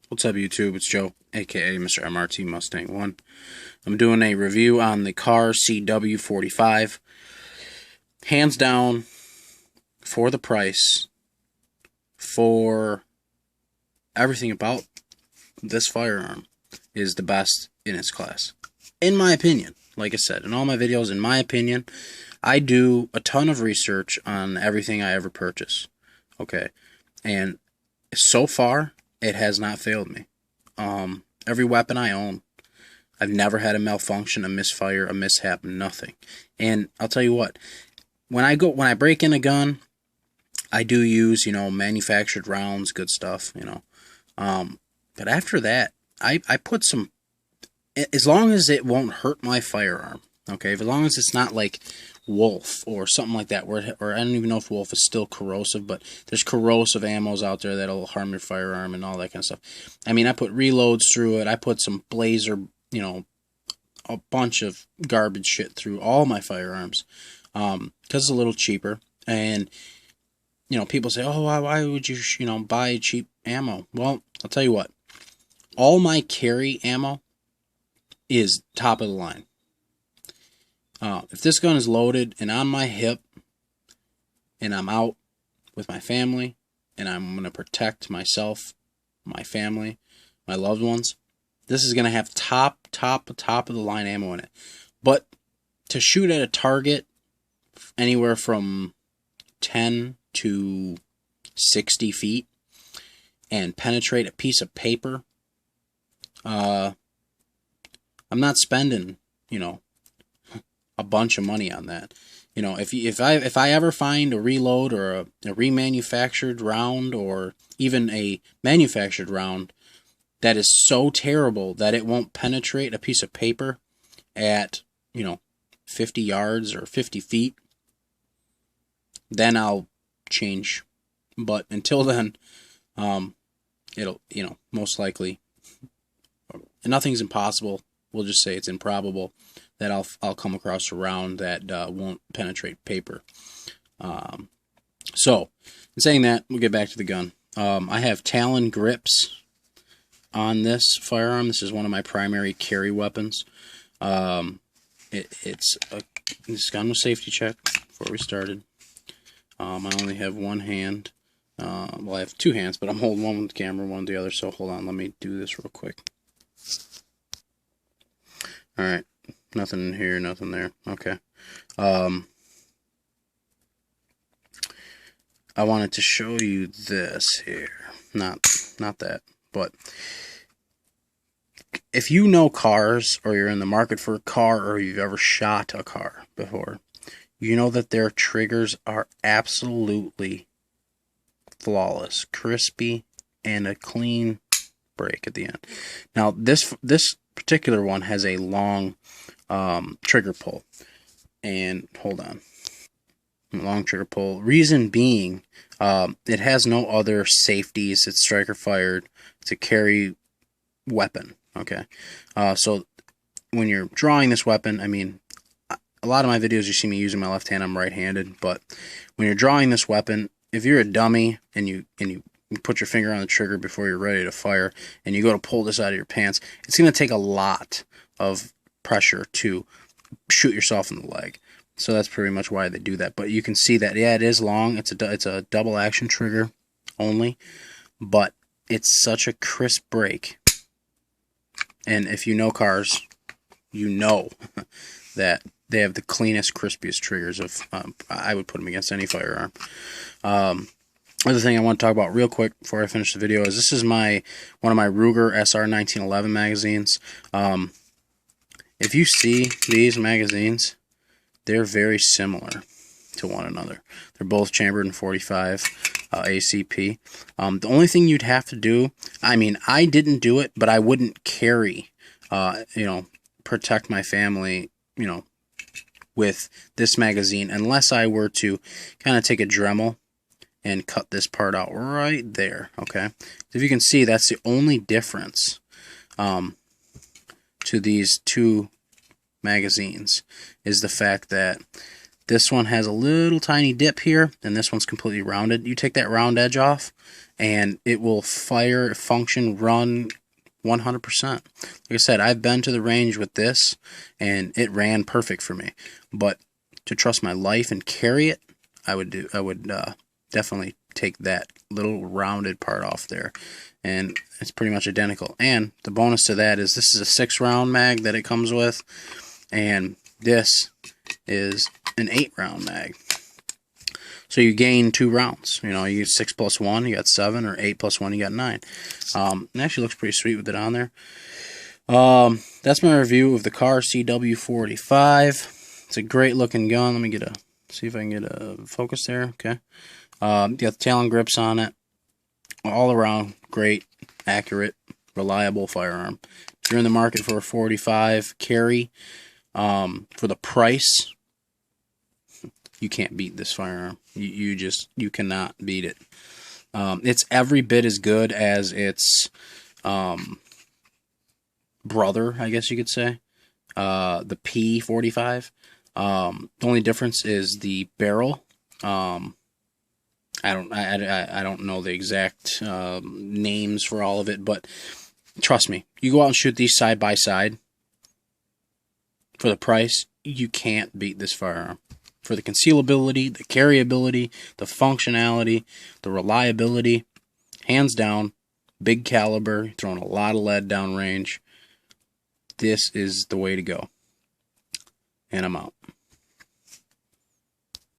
What's up, YouTube? It's Joe, aka Mr. MRT Mustang 1. I'm doing a review on the Kahr CW 45. Hands down, for the price, for everything about this firearm, is the best in its class. In my opinion, like I said, in all my videos, in my opinion, I do a ton of research on everything I ever purchase. Okay, and so far, it has not failed me. Every weapon I own, I've never had a malfunction, a misfire, a mishap, nothing. And I'll tell you what, when I break in a gun, I do use, manufactured rounds, good stuff, But after that, I put some, as long as it won't hurt my firearm, okay, as long as it's not like Wolf or something like that, or I don't even know if Wolf is still corrosive, but there's corrosive ammos out there that'll harm your firearm and all that kind of stuff. I mean, I put reloads through it. I put some Blazer, a bunch of garbage shit through all my firearms, because it's a little cheaper. And people say, oh, why would you, buy cheap ammo? Well, I'll tell you what, all my carry ammo is top of the line. If this gun is loaded and on my hip and I'm out with my family and I'm going to protect myself, my family, my loved ones, this is going to have top of the line ammo in it. But to shoot at a target anywhere from 10 to 60 feet and penetrate a piece of paper, I'm not spending, a bunch of money on that. If I ever find a reload or a remanufactured round or even a manufactured round that is so terrible that it won't penetrate a piece of paper at 50 yards or 50 feet, then I'll change. But until then, it'll most likely, nothing's impossible. We'll just say it's improbable that I'll come across a round that won't penetrate paper. So, in saying that, we'll get back to the gun. I have Talon grips on this firearm. This is one of my primary carry weapons. This gun was safety check before we started. I only have one hand. Well, I have two hands, but I'm holding one with the camera, one with the other, so hold on, let me do this real quick. Alright, nothing in here, nothing there. Okay. I wanted to show you this here. Not that, but if you know cars, or you're in the market for a car, or you've ever shot a car before, you know that their triggers are absolutely flawless, crispy, and a clean break at the end. Now, this particular one has a long trigger pull, and hold on, long trigger pull. Reason being, it has no other safeties. It's striker fired. It's a carry weapon. Okay, so when you're drawing this weapon, I mean, a lot of my videos you see me using my left hand. I'm right-handed, but when you're drawing this weapon, if you're a dummy and you put your finger on the trigger before you're ready to fire, and you go to pull this out of your pants, it's going to take a lot of pressure to shoot yourself in the leg. So that's pretty much why they do that. But you can see that, yeah, it is long. It's a double action trigger only, but it's such a crisp break. And if you know cars, you know that they have the cleanest, crispiest triggers of, I would put them against any firearm. Other thing I want to talk about real quick before I finish the video is this is one of my Ruger SR 1911 magazines. If you see these magazines, they're very similar to one another. They're both chambered in 45 ACP. The only thing you'd have to do, I mean, I didn't do it, but I wouldn't carry, protect my family, with this magazine unless I were to kind of take a Dremel and cut this part out right there, okay? If you can see, that's the only difference to these two magazines, is the fact that This one has a little tiny dip here, and this one's completely rounded. You take that round edge off, and it will fire, function, run 100%. Like I said, I've been to the range with this, and it ran perfect for me. But to trust my life and carry it, I would definitely take that little rounded part off there, and it's pretty much identical. And the bonus to that is this is a 6-round mag that it comes with, and this is an 8-round mag. So you gain 2 rounds. You know, you get 6 plus 1, you got 7, or 8 plus 1, you got 9. It actually looks pretty sweet with it on there. That's my review of the Kahr CW 45. It's a great looking gun. Let me see if I can get a focus there. Okay. Got the Talon grips on it. All around, great, accurate, reliable firearm. If you're in the market for a 45 carry, for the price, you can't beat this firearm. You cannot beat it. It's every bit as good as its brother, I guess you could say, the P45. The only difference is the barrel. I don't know the exact names for all of it, but trust me, you go out and shoot these side by side, for the price, you can't beat this firearm. For the concealability, the carryability, the functionality, the reliability, hands down, big caliber, throwing a lot of lead downrange. This is the way to go. And I'm out.